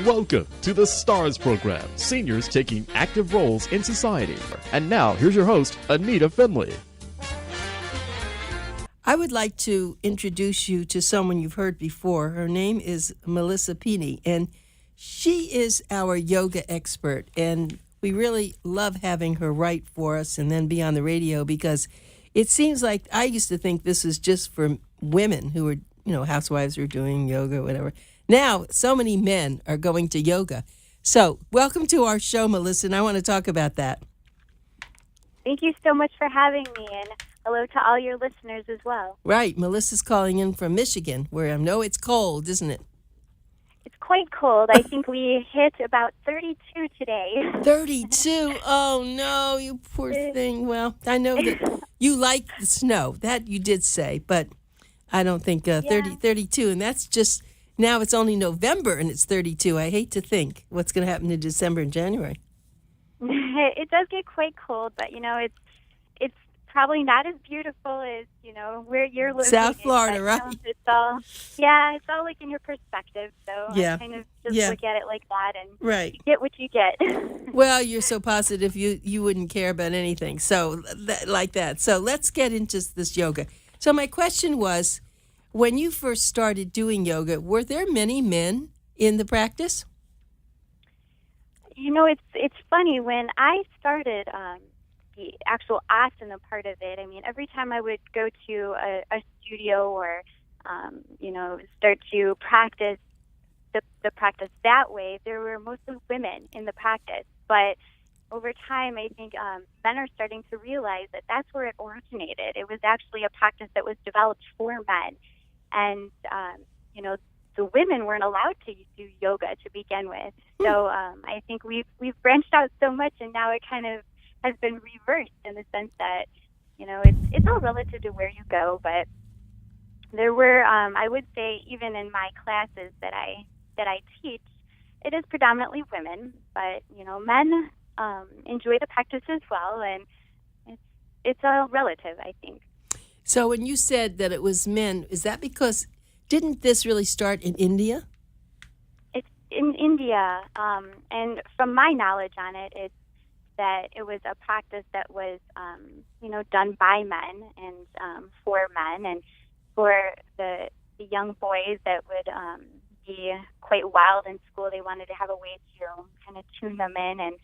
Welcome to the STARS program, seniors taking active roles in society. And now, here's your host, ANITA FINLEY. I would like to introduce you to someone you've heard before. Her name is Melissa PINI, and she is our yoga expert. And we really love having her write for us and then be on the radio, because it seems like I used to think this is just for women who are, housewives who are doing yoga or whatever. Now, so many men are going to yoga. So, welcome to our show, Melissa, and I want to talk about that. Thank you so much for having me, and hello to all your listeners as well. Right. Melissa's calling in from Michigan, where I know it's cold, isn't it? It's quite cold. I think we hit about 32 today. 32? Oh, no, you poor thing. Well, I know that you like the snow. That you did say, but I don't think 32, and that's just... Now it's only November and it's 32. I hate to think what's going to happen in December and January. It does get quite cold, but it's probably not as beautiful as where you're living. South Florida, right? It's all like in your perspective. So I kind of just look at it like that, and you get what you get. Well, you're so positive you wouldn't care about anything. So like that. So let's get into this yoga. So my question was, when you first started doing yoga, were there many men in the practice? It's funny. When I started the actual asana part of it, I mean, every time I would go to a studio or, start to practice the practice that way, there were mostly women in the practice. But over time, I think men are starting to realize that that's where it originated. It was actually a practice that was developed for men. And, the women weren't allowed to do yoga to begin with. So I think we've branched out so much, and now it kind of has been reversed in the sense that, it's all relative to where you go. But there were, I would say, even in my classes that I teach, it is predominantly women. But, men enjoy the practice as well, and it's all relative, I think. So when you said that it was men, is that because didn't this really start in India? It's in India, and from my knowledge on it, it's that it was a practice that was, done by men and for men, and for the young boys that would be quite wild in school. They wanted to have a way to kind of tune them in and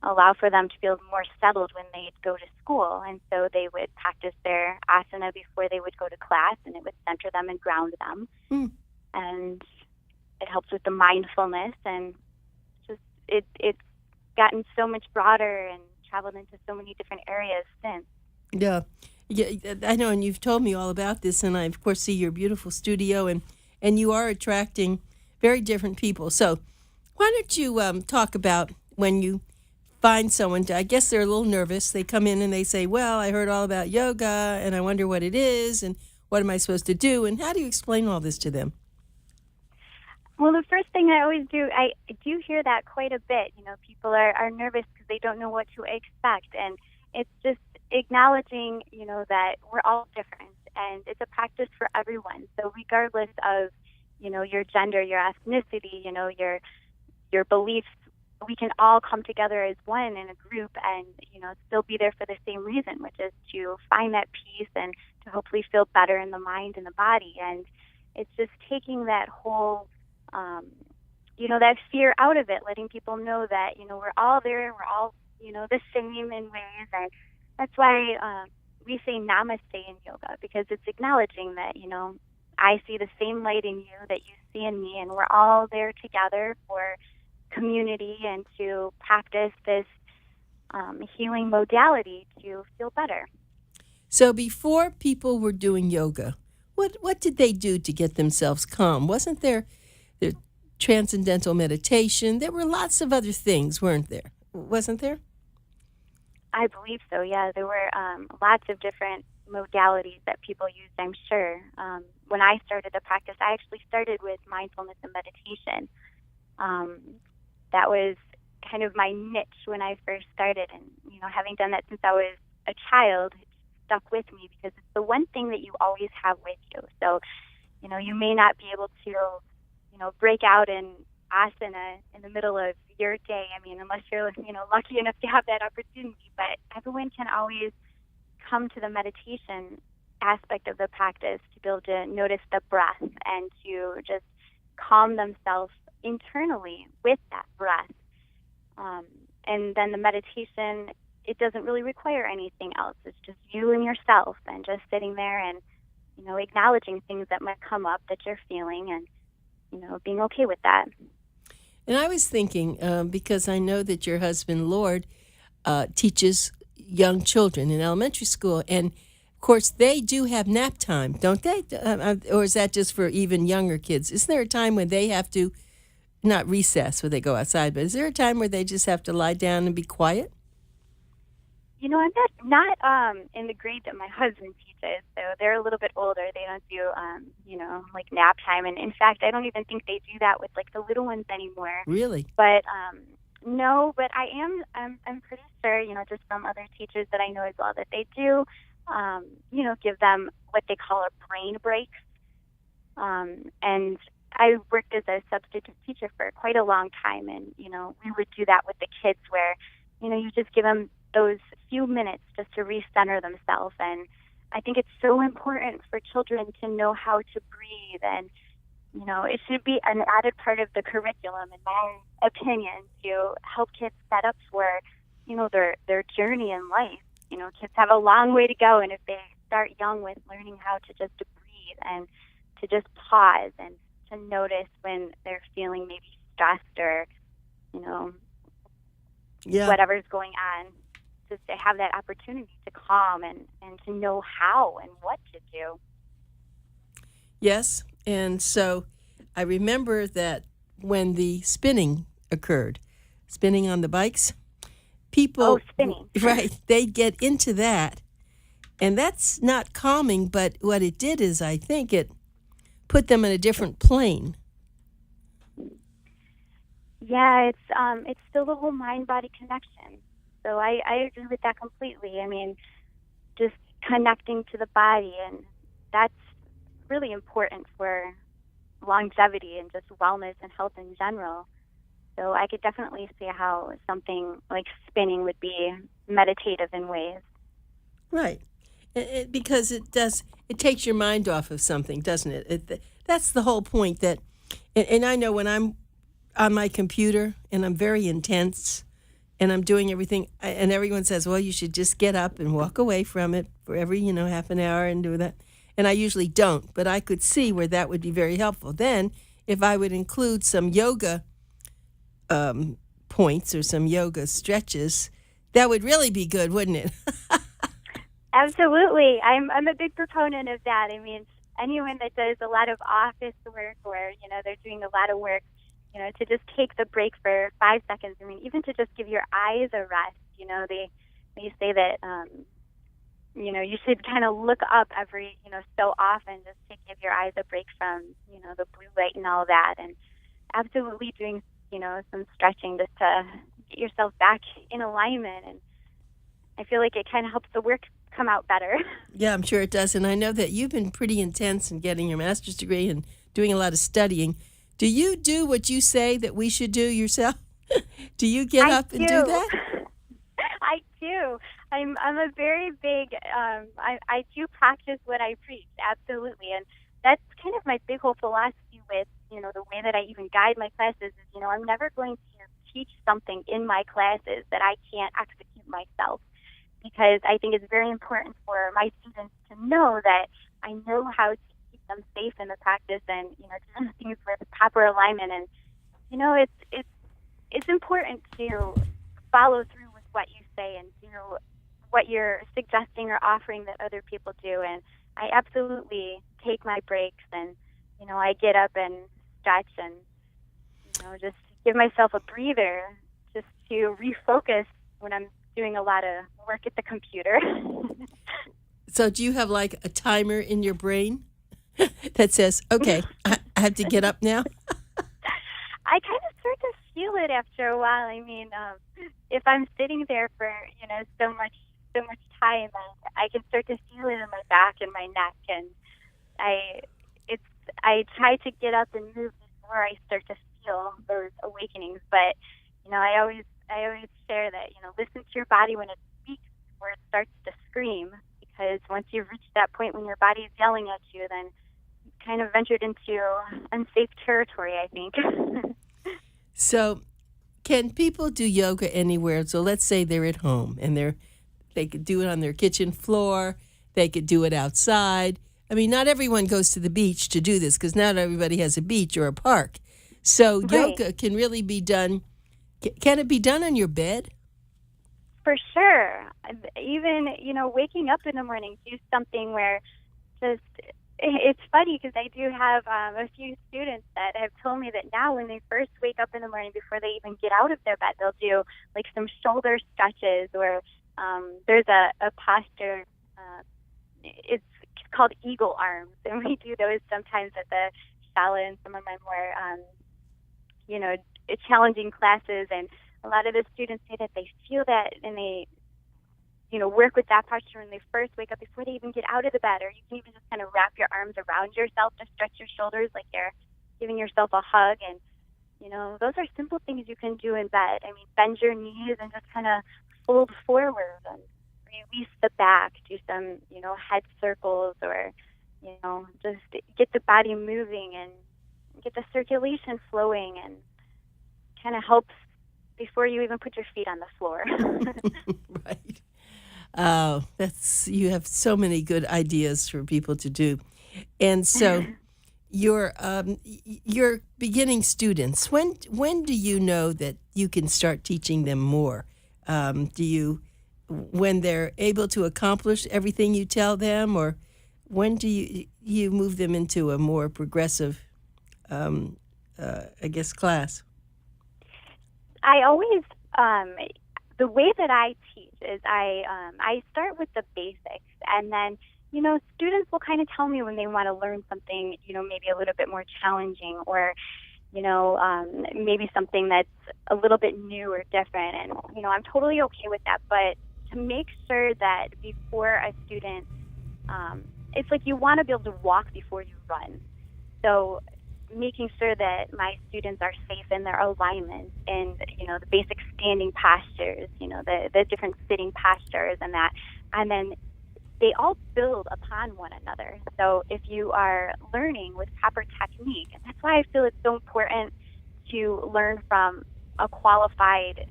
allow for them to feel more settled when they'd go to school. And so they would practice their asana before they would go to class, and it would center them and ground them. And it helps with the mindfulness, and just it's gotten so much broader and traveled into so many different areas since. Yeah, I know, and you've told me all about this, and I, of course, see your beautiful studio, and you are attracting very different people. So why don't you talk about when you find someone, I guess they're a little nervous. They come in and they say, well, I heard all about yoga and I wonder what it is and what am I supposed to do? And how do you explain all this to them? Well, the first thing I always do, I do hear that quite a bit. People are nervous because they don't know what to expect. And it's just acknowledging, that we're all different and it's a practice for everyone. So regardless of, your gender, your ethnicity, your beliefs, we can all come together as one in a group and, still be there for the same reason, which is to find that peace and to hopefully feel better in the mind and the body. And it's just taking that whole, that fear out of it, letting people know that, we're all there, we're all, the same in ways. And that's why we say namaste in yoga, because it's acknowledging that, I see the same light in you that you see in me, and we're all there together for community and to practice this healing modality to feel better. So before people were doing yoga, what did they do to get themselves calm? Wasn't there transcendental meditation? There were lots of other things, weren't there? Wasn't there? I believe so, yeah. There were lots of different modalities that people used, I'm sure. When I started the practice, I actually started with mindfulness and meditation. That was kind of my niche when I first started. And, having done that since I was a child, it stuck with me because it's the one thing that you always have with you. So, you may not be able to, break out and asana in the middle of your day. I mean, unless you're, lucky enough to have that opportunity, but everyone can always come to the meditation aspect of the practice to be able to notice the breath and to just calm themselves internally with that breath. And then the meditation, it doesn't really require anything else. It's just you and yourself and just sitting there and, acknowledging things that might come up that you're feeling and, being okay with that. And I was thinking, because I know that your husband, Lord, teaches young children in elementary school, and of course they do have nap time, don't they? Or is that just for even younger kids? Isn't there a time when they have to, not recess where they go outside, but is there a time where they just have to lie down and be quiet? I'm not in the grade that my husband teaches, so they're a little bit older. They don't do, like nap time. And in fact, I don't even think they do that with like the little ones anymore. Really? But no, but I'm pretty sure, just from other teachers that I know as well, that they do, give them what they call a brain break. And I worked as a substitute teacher for quite a long time, and, we would do that with the kids where, you just give them those few minutes just to recenter themselves. And I think it's so important for children to know how to breathe, and it should be an added part of the curriculum, in my opinion, to help kids set up for their journey in life. Kids have a long way to go, and if they start young with learning how to just breathe and to just pause and to notice when they're feeling maybe stressed or whatever's going on, just to have that opportunity to calm and to know how and what to do. Yes, and so I remember that when the spinning occurred, spinning on the bikes, people, spinning. Right, they get into that, and that's not calming, but what it did is I think it put them in a different plane. Yeah, it's still the whole mind-body connection. So I agree with that completely. I mean, just connecting to the body, and that's really important for longevity and just wellness and health in general. So I could definitely see how something like spinning would be meditative in ways. Right. Because it takes your mind off of something, doesn't it? That's the whole point. And I know when I'm on my computer and I'm very intense and I'm doing everything, and everyone says, well, you should just get up and walk away from it for every, half an hour and do that. And I usually don't, but I could see where that would be very helpful. Then if I would include some yoga points or some yoga stretches, that would really be good, wouldn't it? Absolutely. I'm a big proponent of that. I mean, anyone that does a lot of office work or, they're doing a lot of work, to just take the break for 5 seconds. I mean, even to just give your eyes a rest, they say that, you should kind of look up every, so often just to give your eyes a break from, the blue light and all that. And absolutely doing, some stretching just to get yourself back in alignment. And I feel like it kind of helps the work come out better. Yeah, I'm sure it does. And I know that you've been pretty intense in getting your master's degree and doing a lot of studying. Do you do what you say that we should do yourself? Do you get up and do that? I do. I'm a very big, I do practice what I preach, absolutely. And that's kind of my big whole philosophy with, the way that I even guide my classes is, I'm never going to teach something in my classes that I can't execute myself. Because I think it's very important for my students to know that I know how to keep them safe in the practice and, to do things with proper alignment. And, it's important to follow through with what you say and do what you're suggesting or offering that other people do. And I absolutely take my breaks and, I get up and stretch and, just give myself a breather just to refocus when I'm doing a lot of work at the computer. So do you have like a timer in your brain that says, okay, I have to get up now? I kind of start to feel it after a while. I mean, if I'm sitting there for, so much time, I can start to feel it in my back and my neck. And I try to get up and move before I start to feel those awakenings. But, I always share that, listen to your body when it speaks before it starts to scream, because once you've reached that point when your body is yelling at you, then you've kind of ventured into unsafe territory, I think. So can people do yoga anywhere? So let's say they're at home and they could do it on their kitchen floor. They could do it outside. I mean, not everyone goes to the beach to do this because not everybody has a beach or a park. So Right. yoga can really be done. Can it be done on your bed? For sure. Even, waking up in the morning, do something where just, it's funny because I do have a few students that have told me that now when they first wake up in the morning before they even get out of their bed, they'll do like some shoulder stretches, or there's a posture, it's called eagle arms, and we do those sometimes at the shala and some of my more, challenging classes. And a lot of the students say that they feel that, and they, work with that posture when they first wake up before they even get out of the bed. Or you can even just kind of wrap your arms around yourself to stretch your shoulders like you're giving yourself a hug. And, those are simple things you can do in bed. I mean, bend your knees and just kind of fold forward and release the back, do some, head circles, or, just get the body moving and get the circulation flowing, and kind of helps before you even put your feet on the floor. Right. You have so many good ideas for people to do. And so your beginning students, when do you know that you can start teaching them more? When they're able to accomplish everything you tell them, or when do you move them into a more progressive, class? I always, the way that I teach is I start with the basics, and then, students will kind of tell me when they want to learn something, maybe a little bit more challenging, or, maybe something that's a little bit new or different. And, I'm totally okay with that. But to make sure that before a student, it's like you want to be able to walk before you run. So making sure that my students are safe in their alignment and, the basic standing postures, the different sitting postures and that. And then they all build upon one another. So if you are learning with proper technique, and that's why I feel it's so important to learn from a qualified,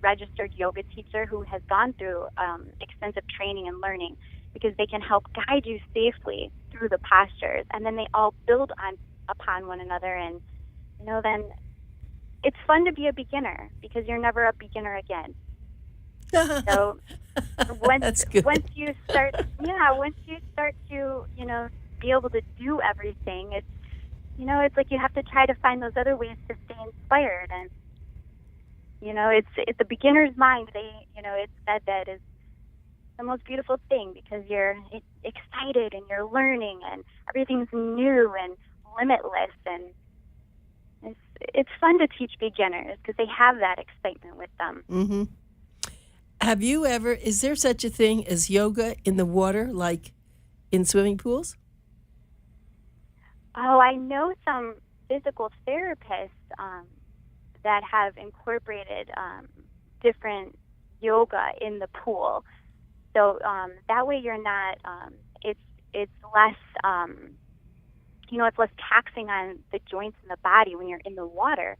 registered yoga teacher who has gone through extensive training and learning, because they can help guide you safely through the postures, and then they all build upon one another. And then it's fun to be a beginner because you're never a beginner again. So once you start to be able to do everything, it's like you have to try to find those other ways to stay inspired. And it's the beginner's mind. It's said that is the most beautiful thing, because you're excited and you're learning and everything's new and limitless, and it's fun to teach beginners because they have that excitement with them. Mm-hmm. Is there such a thing as yoga in the water, like in swimming pools? Oh, I know some physical therapists that have incorporated different yoga in the pool. So that way you're not, it's less, it's less taxing on the joints in the body when you're in the water.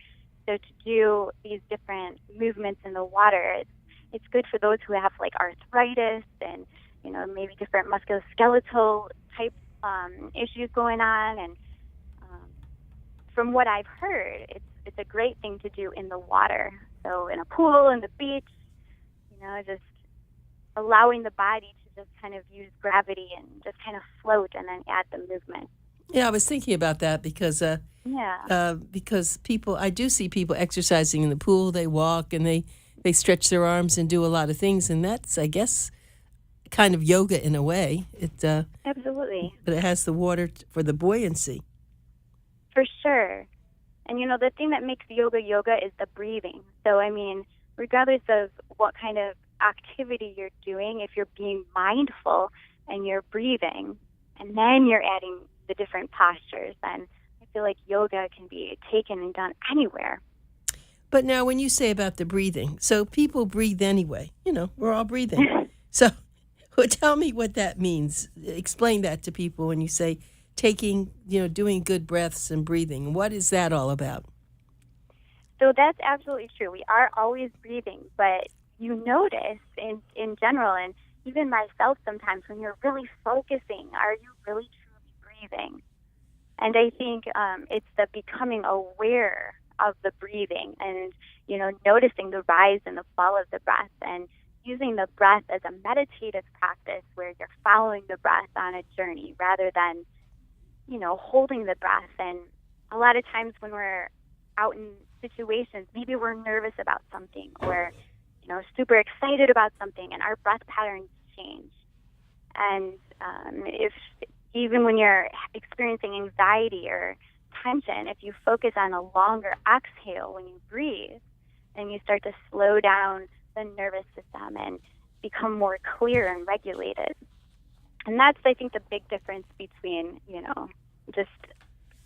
So to do these different movements in the water, it's good for those who have like arthritis and, maybe different musculoskeletal type issues going on. And from what I've heard, it's a great thing to do in the water. So in a pool, in the beach, just allowing the body to just kind of use gravity and just kind of float, and then add the movement. Yeah, I was thinking about that because I do see people exercising in the pool. They walk and they stretch their arms and do a lot of things, and that's, I guess, kind of yoga in a way. Absolutely. But it has the water for the buoyancy. For sure. And, the thing that makes yoga is the breathing. So, I mean, regardless of what kind of activity you're doing, if you're being mindful and you're breathing, and then you're adding the different postures, then I feel like yoga can be taken and done anywhere. But now when you say about the breathing, so people breathe anyway. We're all breathing. So tell me what that means. Explain that to people when you say taking, doing good breaths and breathing. What is that all about? So that's absolutely true. We are always breathing, but you notice in general, and even myself sometimes, when you're really focusing, are you really truly breathing? And I think it's the becoming aware of the breathing and, noticing the rise and the fall of the breath and using the breath as a meditative practice where you're following the breath on a journey rather than, holding the breath. And a lot of times when we're out in situations, maybe we're nervous about something or, super excited about something, and our breath patterns change. And if even when you're experiencing anxiety or tension, if you focus on a longer exhale when you breathe, then you start to slow down the nervous system and become more clear and regulated. And that's, I think, the big difference between, just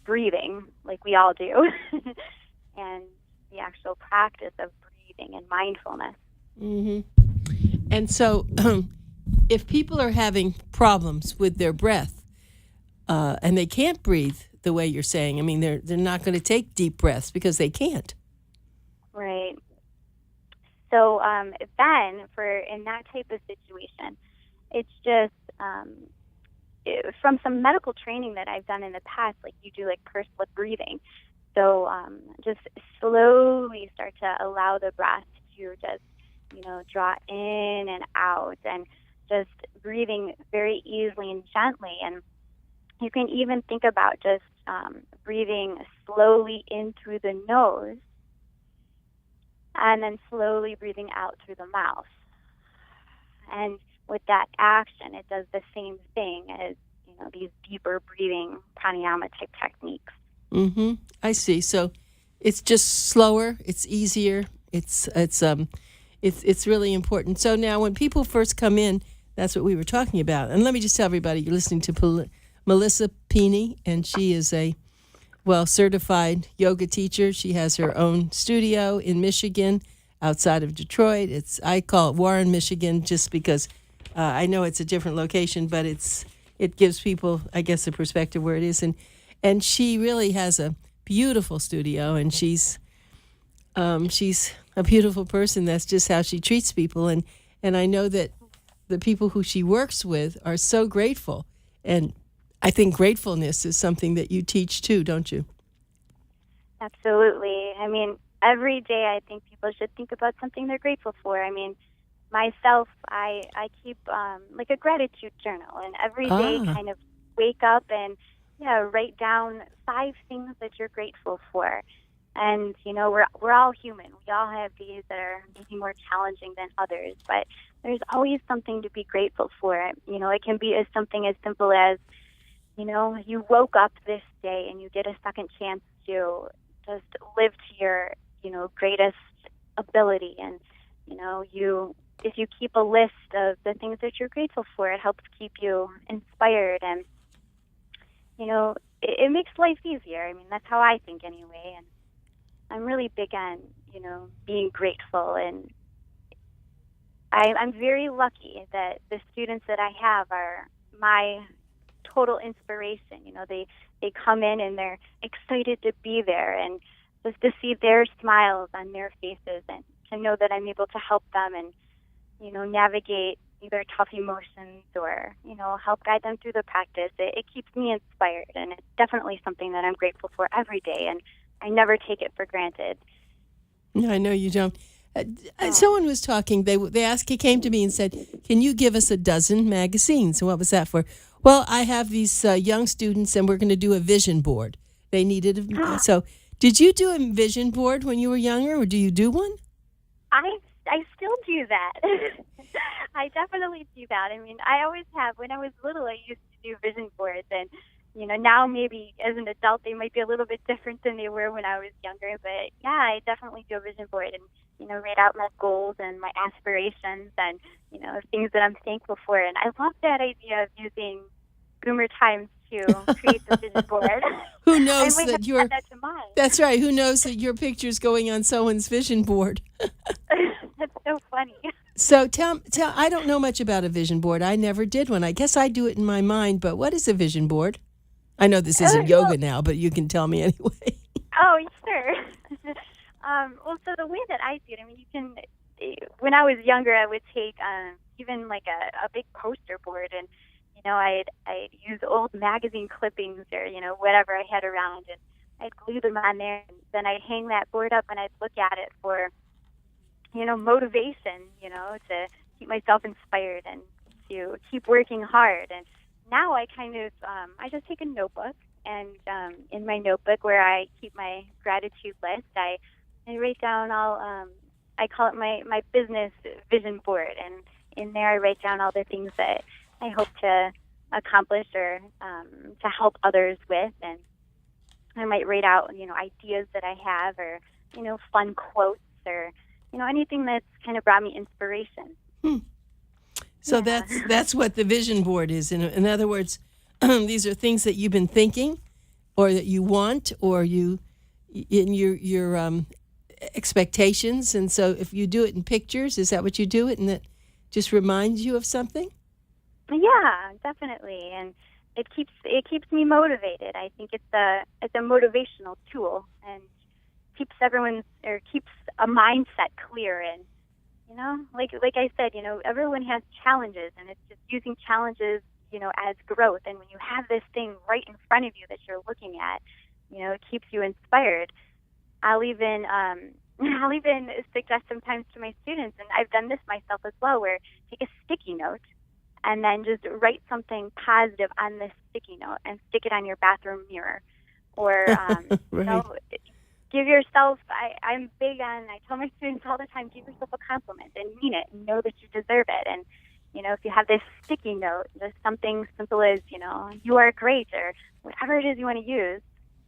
breathing like we all do and the actual practice of breathing and mindfulness. Mm-hmm. And so if people are having problems with their breath and they can't breathe the way you're saying, I mean, they're not going to take deep breaths because they can't. Right. So then in that type of situation, it's just from some medical training that I've done in the past, like you do like pursed lip breathing. So just slowly start to allow the breath to just, draw in and out and just breathing very easily and gently. And you can even think about just breathing slowly in through the nose and then slowly breathing out through the mouth. And with that action, it does the same thing as, these deeper breathing pranayama type techniques. Mm-hmm. I see. So it's just slower, it's easier, it's really important. So now when people first come in, that's what we were talking about. And let me just tell everybody, you're listening to Melissa PINI, and she is a certified yoga teacher. She has her own studio in Michigan, outside of Detroit. I call it Warren, Michigan, just because I know it's a different location, but it gives people, I guess, a perspective where it is. And she really has a beautiful studio, and she's a beautiful person. That's just how she treats people, and I know that the people who she works with are so grateful. And I think gratefulness is something that you teach too, don't you? Absolutely. I mean, every day I think people should think about something they're grateful for. I mean, myself, I keep like a gratitude journal, and every day kind of wake up and write down 5 things that you're grateful for. And we're all human. We all have days that are maybe more challenging than others, but there's always something to be grateful for. It can be something as simple as you woke up this day and you get a second chance to just live to your greatest ability. And if you keep a list of the things that you're grateful for, it helps keep you inspired, and it makes life easier. I mean, that's how I think anyway. And I'm really big on being grateful, and I'm very lucky that the students that I have are my total inspiration. They come in and they're excited to be there, and just to see their smiles on their faces, and to know that I'm able to help them and navigate either tough emotions or help guide them through the practice. It keeps me inspired, and it's definitely something that I'm grateful for every day, and I never take it for granted. No, I know you don't. Someone was talking. They came to me and said, "Can you give us a dozen magazines?" And what was that for? Well, I have these young students, and we're going to do a vision board. They needed so. Did you do a vision board when you were younger, or do you do one? I still do that. I definitely do that. I mean, I always have. When I was little, I used to do vision boards, and now maybe as an adult they might be a little bit different than they were when I was younger. But yeah, I definitely do a vision board and write out my goals and my aspirations and things that I'm thankful for. And I love that idea of using Boomer Times to create the vision board. Who knows I might have that to you're... add that to mine. That's right. Who knows that your picture's going on someone's vision board? That's so funny. So tell. I don't know much about a vision board. I never did one. I guess I do it in my mind. But what is a vision board? I know this isn't yoga now, but you can tell me anyway. Oh, sure. Well, so the way that I do it, I mean, you can. When I was younger, I would take even like a big poster board, and I'd use old magazine clippings or whatever I had around, and I'd glue them on there, and then I'd hang that board up, and I'd look at it for motivation, to keep myself inspired and to keep working hard. And now I kind of I just take a notebook, and in my notebook where I keep my gratitude list, I write down all I call it my business vision board, and in there I write down all the things that I hope to accomplish or to help others with, and I might write out ideas that I have, or fun quotes, or anything that's kind of brought me inspiration. So that's what the vision board is. In other words, these are things that you've been thinking, or that you want, or in your expectations. And so if you do it in pictures, is that what you do it, and that just reminds you of something? Yeah, definitely, and it keeps me motivated. I think it's a motivational tool, and keeps a mindset clear. And like I said, everyone has challenges, and it's just using challenges as growth. And when you have this thing right in front of you that you're looking at, it keeps you inspired. I'll even suggest sometimes to my students, and I've done this myself as well, where take a sticky note and then just write something positive on this sticky note and stick it on your bathroom mirror. Or, right. Give yourself, I'm big on, I tell my students all the time, give yourself a compliment and mean it and know that you deserve it. And, if you have this sticky note, just something simple as, you are great, or whatever it is you want to use,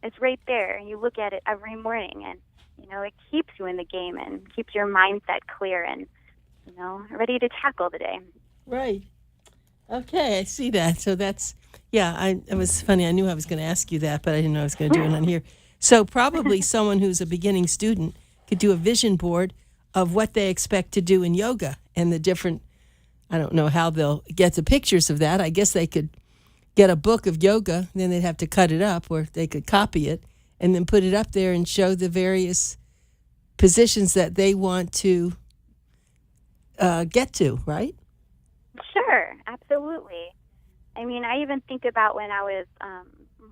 it's right there. And you look at it every morning, and, it keeps you in the game and keeps your mindset clear and, ready to tackle the day. Right. Okay, I see that. So that's, it was funny. I knew I was going to ask you that, but I didn't know I was going to do it on here. So probably someone who's a beginning student could do a vision board of what they expect to do in yoga and the different, I don't know how they'll get the pictures of that. I guess they could get a book of yoga, then they'd have to cut it up, or they could copy it and then put it up there and show the various positions that they want to get to, right? Sure, absolutely. I mean, I even think about when I was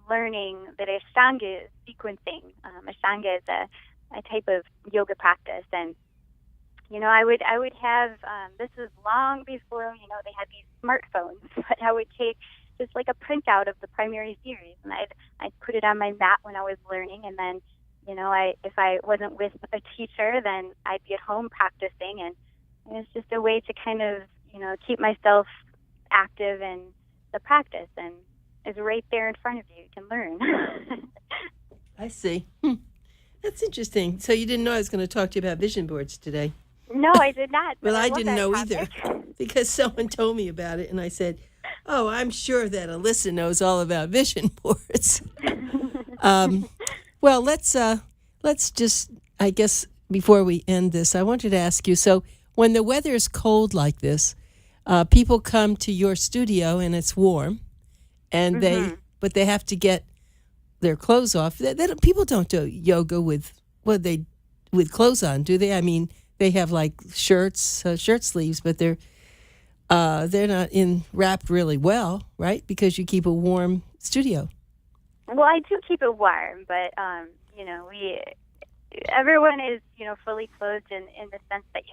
learning that Ashtanga sequencing. Ashtanga is a type of yoga practice, and I would have this was long before they had these smartphones, but I would take just like a printout of the primary series, and I'd put it on my mat when I was learning, and then if I wasn't with a teacher, then I'd be at home practicing, and it's just a way to kind of keep myself active in the practice, and it's right there in front of you. You can learn. I see. That's interesting. So you didn't know I was going to talk to you about vision boards today? No, I did not. Well, I didn't know either, because someone told me about it, and I said, "Oh, I'm sure that Alyssa knows all about vision boards." Well, let's just, I guess, before we end this, I wanted to ask you. So, when the weather is cold like this, people come to your studio and it's warm, and they have to get their clothes off. People don't do yoga with clothes on, do they? I mean, they have like shirt sleeves, but they're not wrapped really well, right? Because you keep a warm studio. Well, I do keep it warm, but everyone is fully clothed in the sense that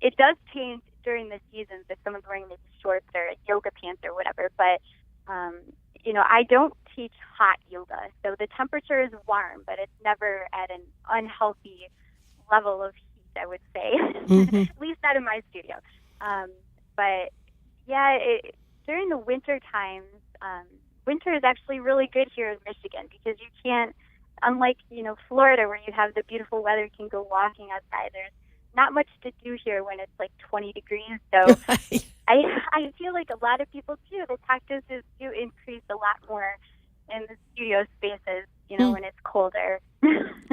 it does change during the seasons if someone's wearing maybe shorts or yoga pants or whatever. But I don't teach hot yoga, so the temperature is warm, but it's never at an unhealthy level of heat, I would say. Mm-hmm. At least not in my studio. But yeah, during the winter times, winter is actually really good here in Michigan, because you can't, unlike Florida, where you have the beautiful weather, you can go walking outside. There's not much to do here when it's like 20 degrees. So I feel like a lot of people too, the practices do increase a lot more in the studio spaces, when it's colder.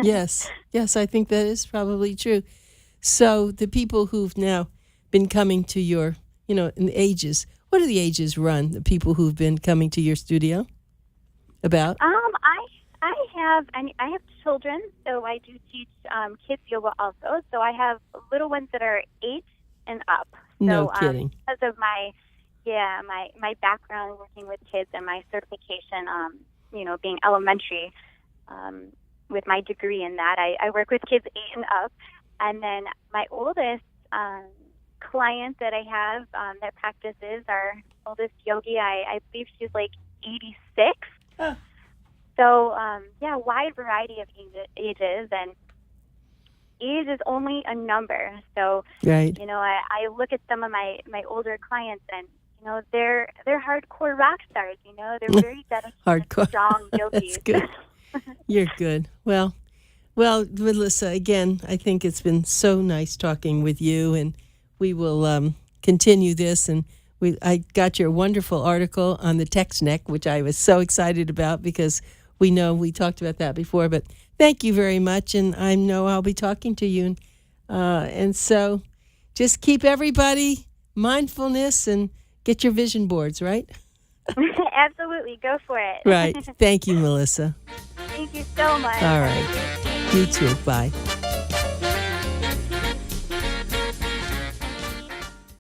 Yes, I think that is probably true. So the people who've now been coming to your, in the ages, what do the ages run, the people who've been coming to your studio about? I have children, so I do teach kids yoga also. So I have little ones that are 8 and up. No kidding. Because of my background working with kids and my certification, being elementary, with my degree in that, I work with kids 8 and up. And then my oldest client that I have that practices, our oldest yogi, I believe she's like 86. Huh. So, wide variety of ages, and age is only a number. So, right. I look at some of my older clients, and they're hardcore rock stars. They're very dedicated, hardcore, strong yogis. That's good. You're good. Well, Melissa, again, I think it's been so nice talking with you, and we will continue this. And I got your wonderful article on the text neck, which I was so excited about because we know we talked about that before. But thank you very much, and I know I'll be talking to you. And so just keep everybody mindfulness and get your vision boards, right? Absolutely. Go for it. Right. Thank you, Melissa. Thank you so much. All right. You too. Bye.